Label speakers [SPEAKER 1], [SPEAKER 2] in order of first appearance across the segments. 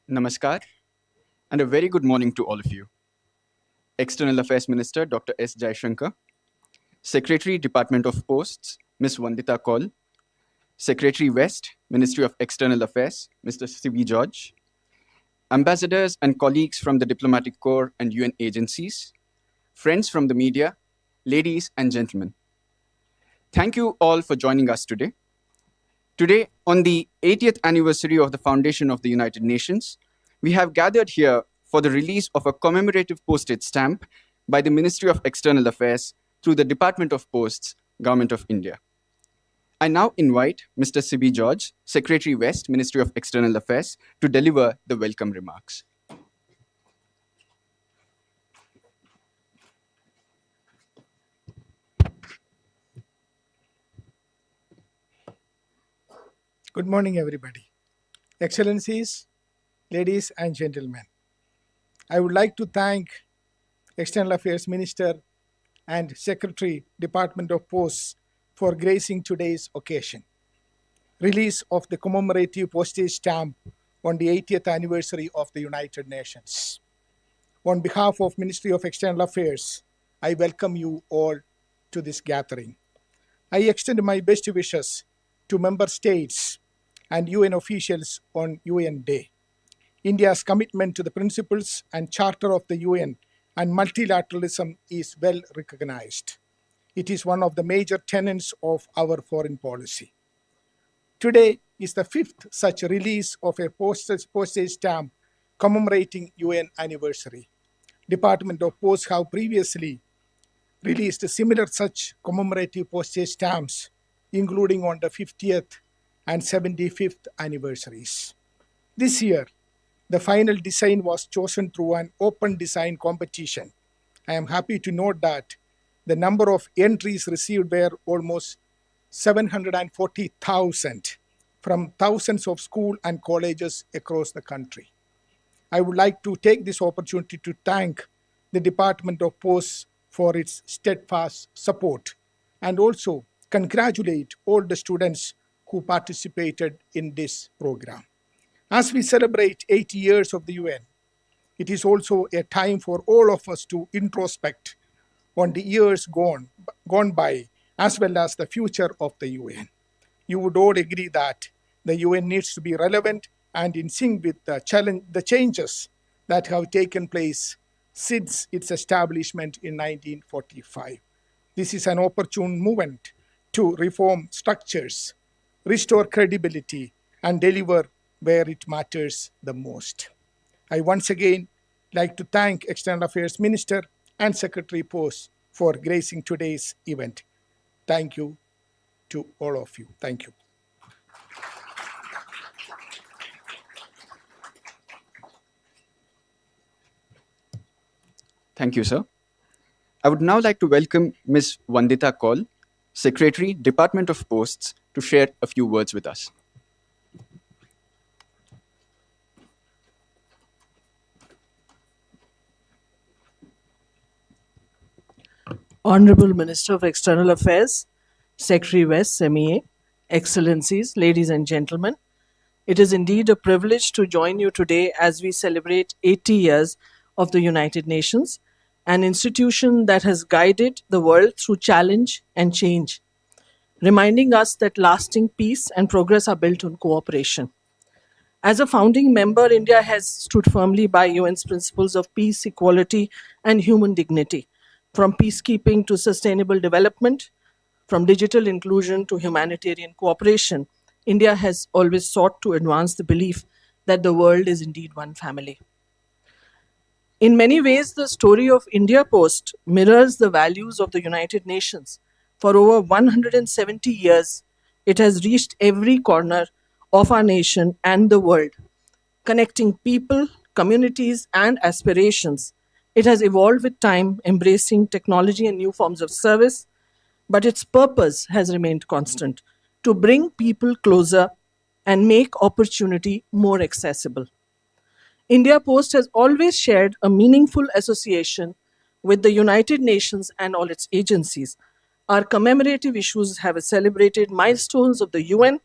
[SPEAKER 1] Namaskar, and a very good morning to all of you. External Affairs Minister Dr. S. Jaishankar, Secretary, Department of Posts, Ms. Vandita Kaul, Secretary West, Ministry of External Affairs, Mr. C.B. George, ambassadors and colleagues from the Diplomatic Corps and UN agencies, friends from the media, ladies and gentlemen. Thank you all for joining us today. Today, on the 80th anniversary of the foundation of the United Nations, we have gathered here for the release of a commemorative postage stamp by the Ministry of External Affairs through the Department of Posts, Government of India. I now invite Mr. C.B. George, Secretary West, Ministry of External Affairs, to deliver the welcome remarks.
[SPEAKER 2] Good morning, everybody. Excellencies, ladies and gentlemen, I would like to thank External Affairs Minister and Secretary, Department of Posts for gracing today's occasion. Release of the commemorative postage stamp on the 80th anniversary of the United Nations. On behalf of Ministry of External Affairs, I welcome you all to this gathering. I extend my best wishes to member states and UN officials on UN Day. India's commitment to the principles and charter of the UN and multilateralism is well recognized. It is one of the major tenets of our foreign policy. Today is the fifth such release of a postage stamp commemorating UN anniversary. Department of Posts have previously released similar such commemorative postage stamps, including on the 50th and 75th anniversaries. This year, the final design was chosen through an open design competition. I am happy to note that the number of entries received were almost 740,000 from thousands of schools and colleges across the country. I would like to take this opportunity to thank the Department of Posts for its steadfast support and also congratulate all the students who participated in this program. As we celebrate 80 years of the UN, it is also a time for all of us to introspect on the years gone by, as well as the future of the UN. You would all agree that the UN needs to be relevant and in sync with the changes that have taken place since its establishment in 1945. This is an opportune movement to reform structures, restore credibility, and deliver where it matters the most. I once again like to thank External Affairs Minister and Secretary Posts for gracing today's event. Thank you to all of you. Thank you.
[SPEAKER 1] Thank you, sir. I would now like to welcome Ms. Vandita Kaul, Secretary, Department of Posts, to share a few words with us.
[SPEAKER 3] Honorable Minister of External Affairs, Secretary West, MEA, Excellencies, ladies and gentlemen, it is indeed a privilege to join you today as we celebrate 80 years of the United Nations, an institution that has guided the world through challenge and change, reminding us that lasting peace and progress are built on cooperation. As a founding member, India has stood firmly by UN's principles of peace, equality, and human dignity, from peacekeeping to sustainable development, from digital inclusion to humanitarian cooperation. India has always sought to advance the belief that the world is indeed one family. In many ways, the story of India Post mirrors the values of the United Nations. For over 170 years, it has reached every corner of our nation and the world, connecting people, communities, and aspirations. It has evolved with time, embracing technology and new forms of service, but its purpose has remained constant: to bring people closer and make opportunity more accessible. India Post has always shared a meaningful association with the United Nations and all its agencies. Our commemorative issues have celebrated milestones of the UN,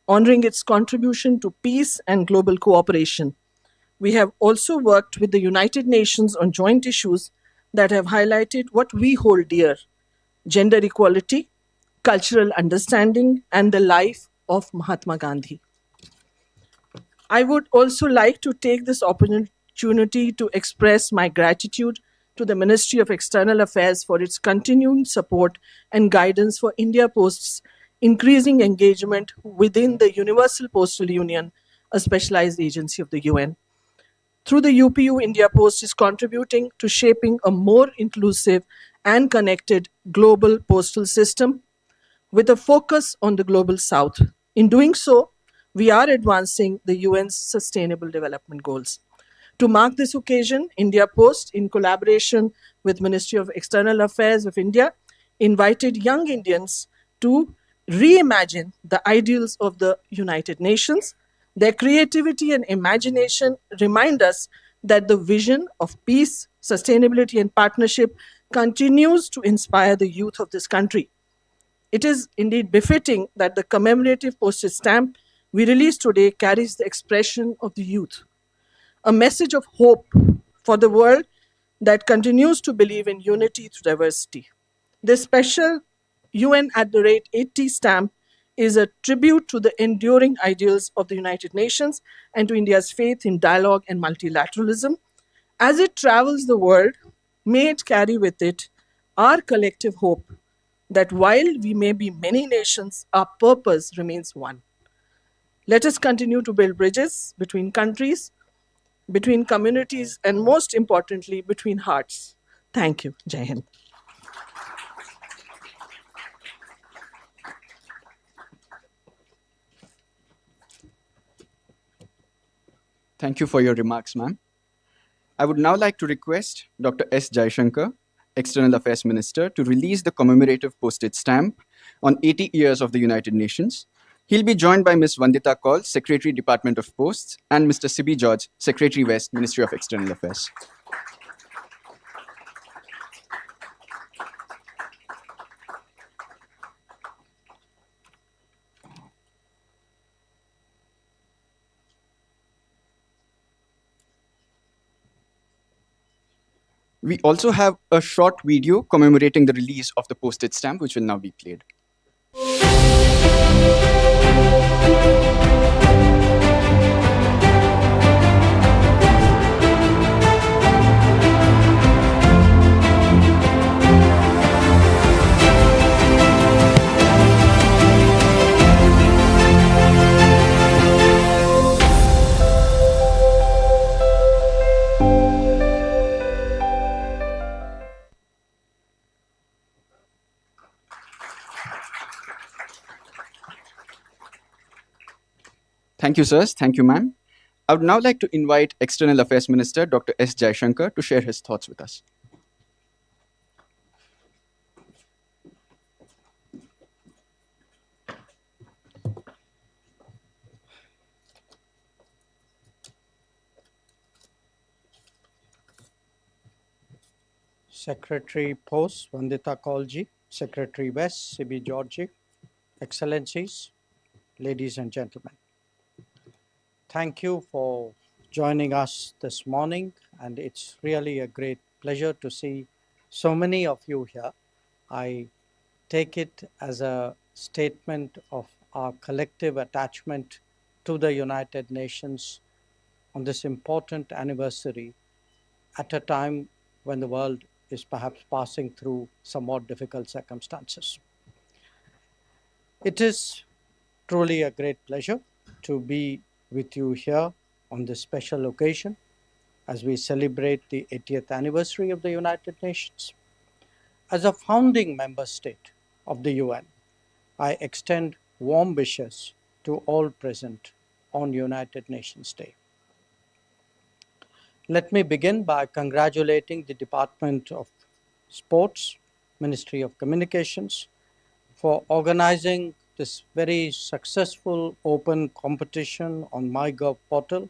[SPEAKER 3] honoring its contribution to peace and global cooperation. We have also worked with the United Nations on joint issues that have highlighted what we hold dear: gender equality, cultural understanding, and the life of Mahatma Gandhi. I would also like to take this opportunity to express my gratitude to the Ministry of External Affairs for its continuing support and guidance for India Post's increasing engagement within the Universal Postal Union, a specialized agency of the UN. Through the UPU, India Post is contributing to shaping a more inclusive and connected global postal system with a focus on the global south. In doing so, we are advancing the UN's Sustainable Development Goals. To mark this occasion, India Post, in collaboration with Ministry of External Affairs of India, invited young Indians to reimagine the ideals of the United Nations. Their creativity and imagination remind us that the vision of peace, sustainability, and partnership continues to inspire the youth of this country. It is indeed befitting that the commemorative postage stamp we release today carries the expression of the youth, a message of hope for the world that continues to believe in unity through diversity. This special UN at the rate 80 stamp is a tribute to the enduring ideals of the United Nations and to India's faith in dialogue and multilateralism. As it travels the world, may it carry with it our collective hope that while we may be many nations, our purpose remains one. Let us continue to build bridges between countries, between communities, and most importantly, between hearts. Thank you. Jai Hind.
[SPEAKER 1] Thank you for your remarks, ma'am. I would now like to request Dr. S. Jaishankar, External Affairs Minister, to release the commemorative postage stamp on 80 years of the United Nations. He'll be joined by Ms. Vandita Kaul, Secretary, Department of Posts, and Mr. Sibi George, Secretary West, Ministry of External Affairs. We also have a short video commemorating the release of the postage stamp, which will now be played. Thank you, sirs. Thank you, ma'am. I would now like to invite External Affairs Minister Dr. S. Jaishankar to share his thoughts with us.
[SPEAKER 4] Secretary Post, Vandita Kaulji, Secretary West, Sibi Georgie, Excellencies, ladies and gentlemen. Thank you for joining us this morning, and it's really a great pleasure to see so many of you here. I take it as a statement of our collective attachment to the United Nations on this important anniversary at a time when the world is perhaps passing through somewhat difficult circumstances. It is truly a great pleasure to be with you here on this special occasion as we celebrate the 80th anniversary of the United Nations. As a founding member state of the UN, I extend warm wishes to all present on United Nations Day. Let me begin by congratulating the Department of Sports, Ministry of Communications, for organizing this very successful open competition on MyGov portal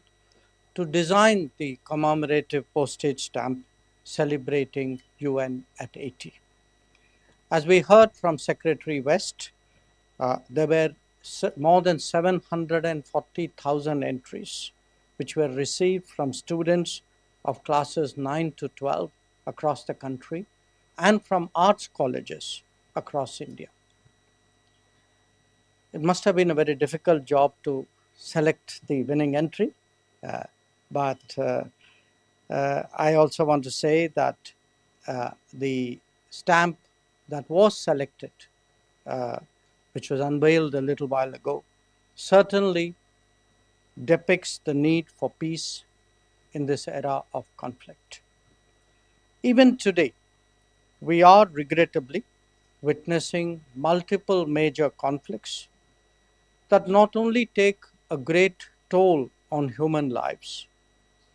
[SPEAKER 4] to design the commemorative postage stamp celebrating UN at 80. As we heard from Secretary West, there were more than 740,000 entries which were received from students of classes 9 to 12 across the country and from arts colleges across India. It must have been a very difficult job to select the winning entry, but I also want to say that the stamp that was selected, which was unveiled a little while ago, certainly depicts the need for peace in this era of conflict. Even today, we are regrettably witnessing multiple major conflicts that not only take a great toll on human lives,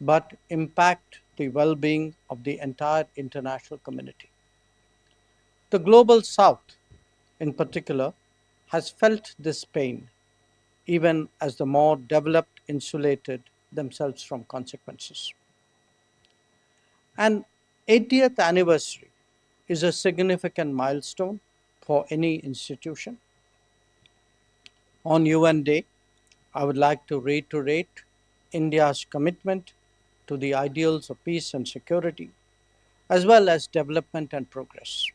[SPEAKER 4] but impact the well-being of the entire international community. The global south, in particular, has felt this pain, even as the more developed insulated themselves from consequences. An 80th anniversary is a significant milestone for any institution. On UN Day, I would like to reiterate India's commitment to the ideals of peace and security, as well as development and progress.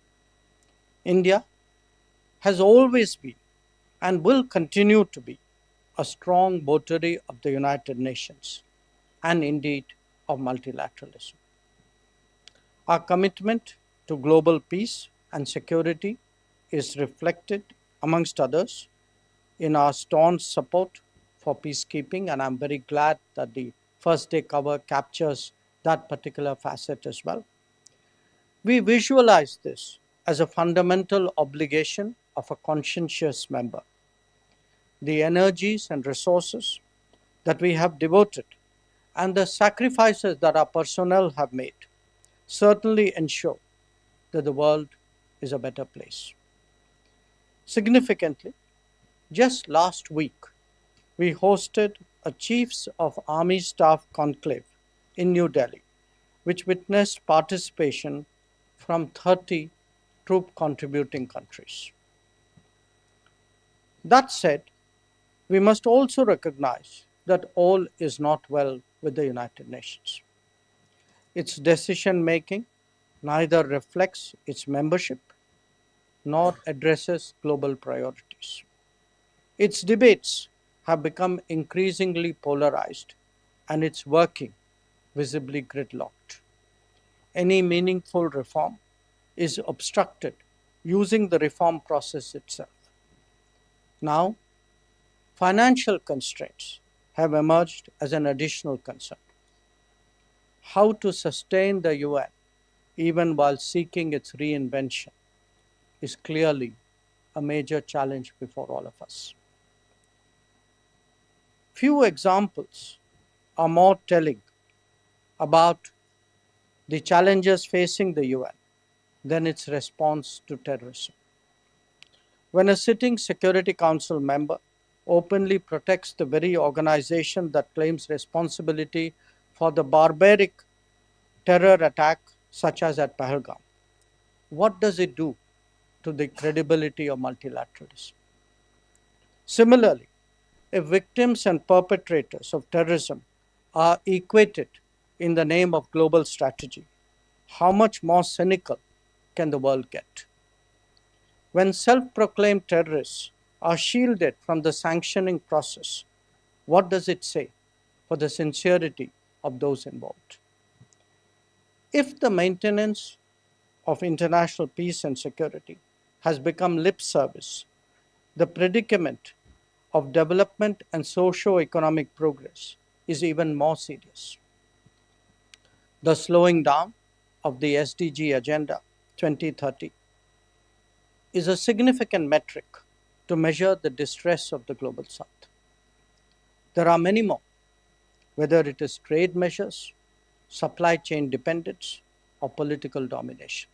[SPEAKER 4] India has always been and will continue to be a strong votary of the United Nations and indeed of multilateralism. Our commitment to global peace and security is reflected, amongst others, in our staunch support for peacekeeping, and I'm very glad that the first day cover captures that particular facet as well. We visualize this as a fundamental obligation of a conscientious member. The energies and resources that we have devoted and the sacrifices that our personnel have made certainly ensure that the world is a better place. Significantly, just last week, we hosted a Chiefs of Army Staff conclave in New Delhi, which witnessed participation from 30 troop contributing countries. That said, we must also recognize that all is not well with the United Nations. Its decision making neither reflects its membership nor addresses global priorities. Its debates have become increasingly polarized and its working visibly gridlocked. Any meaningful reform is obstructed using the reform process itself. Now, financial constraints have emerged as an additional concern. How to sustain the UN even while seeking its reinvention is clearly a major challenge before all of us. Few examples are more telling about the challenges facing the UN than its response to terrorism. When a sitting Security Council member openly protects the very organization that claims responsibility for the barbaric terror attack, such as at Pahalgam, what does it do to the credibility of multilateralism? Similarly, if victims and perpetrators of terrorism are equated in the name of global strategy, how much more cynical can the world get? When self-proclaimed terrorists are shielded from the sanctioning process, what does it say for the sincerity of those involved? If the maintenance of international peace and security has become lip service, the predicament of development and socio-economic progress is even more serious. The slowing down of the SDG Agenda 2030 is a significant metric to measure the distress of the global south. There are many more, whether it is trade measures, supply chain dependence, or political domination.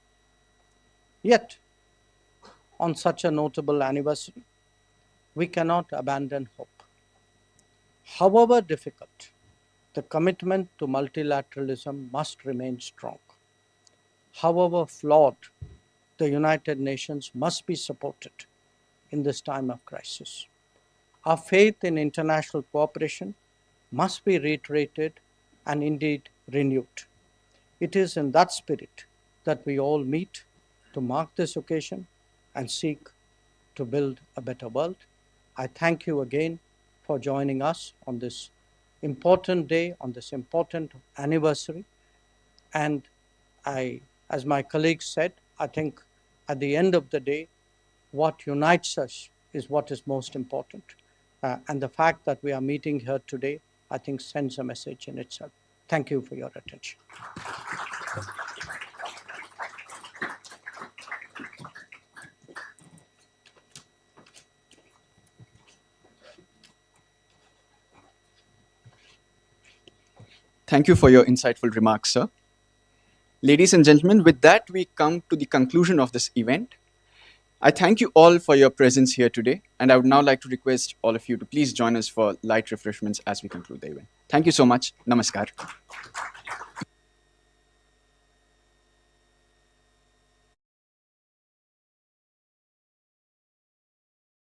[SPEAKER 4] Yet, on such a notable anniversary, we cannot abandon hope. However difficult, the commitment to multilateralism must remain strong. However flawed, the United Nations must be supported in this time of crisis. Our faith in international cooperation must be reiterated and indeed renewed. It is in that spirit that we all meet to mark this occasion and seek to build a better world. I thank you again for joining us on this important day, on this important anniversary. And as my colleagues said, I think at the end of the day, what unites us is what is most important. And the fact that we are meeting here today, I think, sends a message in itself. Thank you for your attention.
[SPEAKER 1] Thank you for your insightful remarks, sir. Ladies and gentlemen, with that, we come to the conclusion of this event. I thank you all for your presence here today, and I would now like to request all of you to please join us for light refreshments as we conclude the event. Thank you so much. Namaskar.